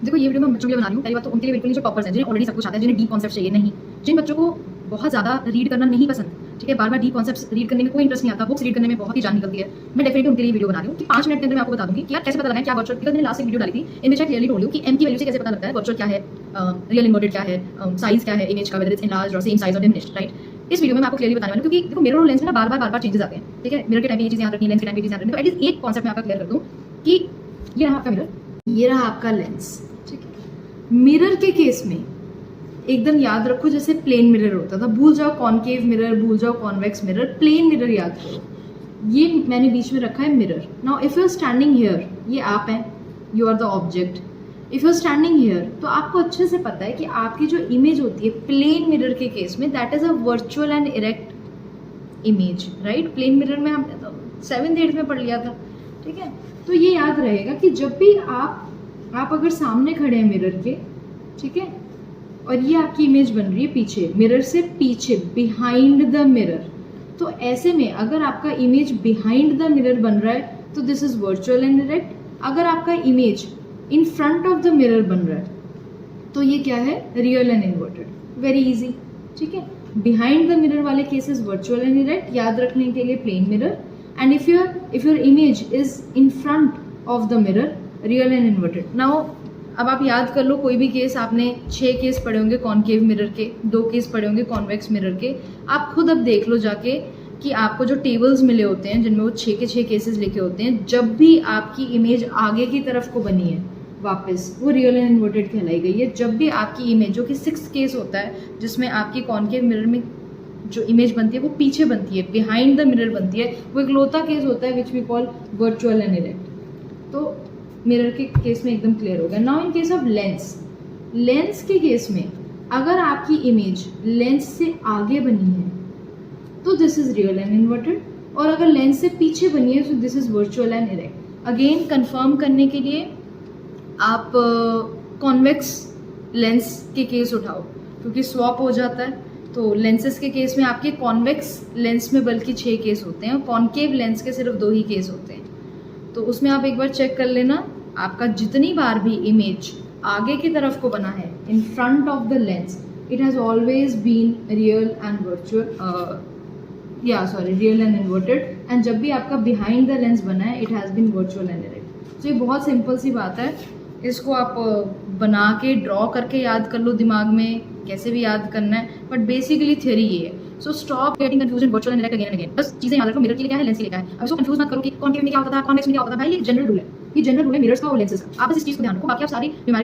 देखो ये वीडियो मैं बच्चों के लिए बना रही हूँ। पहली बात तो उनके लिए बिल्कुल नहीं जो टॉपर्स हैं, जिन्हें ऑलरेडी सब कुछ आता है, जिन्हें डीप कॉन्सेप्ट चाहिए नहीं। जिन बच्चों को बहुत ज़्यादा रीड करना नहीं पसंद, ठीक है, बार-बार डीप कॉन्सेप्ट्स रीड करने में कोई इंटरेस्ट नहीं आता, बुक्स रीड करने में बहुत ही जान निकलती है, मैं डेफिनेटली उनके लिए वीडियो बना रही हूँ कि 5 मिनट के अंदर मैं आपको बता दूँगी कि यार कैसे पता लगाएं क्या वर्चुअल, बिकॉज़ मैंने लास्ट एक वीडियो डाली थी, इनमें मैं क्लियरली टोल्ड यू कि एम की वैल्यू से कैसे पता लगता है वर्चुअल क्या है, रियल इन्वर्टेड क्या है, साइज़ क्या है इमेज का, वेदर इट्स एनलार्ज्ड और सेम साइज़ और डिमिनिश्ड, राइट। इस वीडियो में मैं आपको क्लियरली बताने वाली हूँ क्योंकि देखो मिरर और लेंस में ना बार-बार चेंजेस आते हैं, ठीक है। मिरर के टाइम पे ये चीज़ें याद रखनी है, लेंस के टाइम पे ये चीज़ें याद रखनी है। तो एटलीस्ट एक कॉन्सेप्ट मैं आपका क्लियर कर दूँ कि ये रहा आपका मिरर, ये रहा आपका लेंस, ठीक है। मिरर के केस में एकदम याद रखो जैसे प्लेन मिरर होता था, भूल जाओ कॉनकेव मिरर, भूल जाओ कॉन्वेक्स मिरर, प्लेन मिरर याद करो। ये मैंने बीच में रखा है mirror. Now if you are standing here, ये आप हैं, you are the object. If you are standing here तो आपको अच्छे से पता है कि आपकी जो इमेज होती है प्लेन मिरर के केस में, that is a virtual and erect image, right. Plane mirror में हमने तो 7th 8th में पढ़ लिया था, ठीक है। तो ये याद रहेगा कि जब भी आप अगर सामने खड़े हैं मिरर के, ठीक है, और ये आपकी इमेज बन रही है पीछे, मिरर से पीछे, बिहाइंड द मिरर, तो ऐसे में अगर आपका इमेज बिहाइंड द मिरर बन रहा है तो this is virtual and erect. अगर आपका image in front of the mirror बन रहा है तो ये क्या है, real and inverted. Very easy, ठीक है। बिहाइंड द मिरर वाले केसेस वर्चुअल एंड इरेक्ट, याद रखने के लिए plane mirror. And if your image is in front of the mirror, real and inverted. Now अब आप याद कर लो कोई भी केस, आपने 6 केस पढ़े होंगे कॉनकेव मिरर के, 2 केस पढ़े होंगे कॉन्वेक्स मिरर के। आप खुद अब देख लो जाके कि आपको जो टेबल्स मिले होते हैं जिनमें वो 6 के 6 केसेस लिखे होते हैं, जब भी आपकी इमेज आगे की तरफ को बनी है वापस, वो रियल एंड इन्वर्टेड कहलाई गई है। जब भी आपकी इमेज, जो कि 6th केस होता है जिसमें आपकी कॉनकेव मिरर में जो इमेज बनती है वो पीछे बनती है, बिहाइंड द मिरर बनती है, वो एक लोता केस होता है which we call virtual and erect. तो मिरर के केस में एकदम क्लियर हो गया। Now in case of lens, lens के केस में अगर आपकी इमेज लेंस से आगे बनी है तो this is real and inverted, और अगर लेंस से पीछे बनी है तो this is virtual and erect. Again confirm करने के लिए आप कॉन्वेक्स लेंस के केस उठाओ क्योंकि स्वैप हो जाता है। तो लेंसेज के केस में आपके कॉन्वेक्स लेंस में बल्कि 6 केस होते हैं और कॉनकेव लेंस के सिर्फ 2 ही केस होते हैं। तो उसमें आप एक बार चेक कर लेना, आपका जितनी बार भी इमेज आगे की तरफ को बना है in front of the lens, it has always been real and virtual, real and inverted. And जब भी आपका बिहाइंड द लेंस बना है, it has been virtual and erect. तो ये बहुत सिंपल सी बात है, इसको आप बना के ड्रॉ करके याद कर लो दिमाग में, कैसे भी याद करना है, बट बेसिकली थ्योरी ये है। So stop getting confusion virtual and erect again and again. बस चीजें याद रखो, मिरर के लिए क्या है, लेंस के लिए क्या है। अब इसको कंफ्यूज मत करो कि कॉनकेव में क्या होता था, कॉन्वेक्स में क्या होता था। भाई ये जनरल रूल है, ये जनरल रूल है मिरर्स का और लेंसेज का। आप बस इस चीज को ध्यान रखो, बाकी आप सारी बीमारी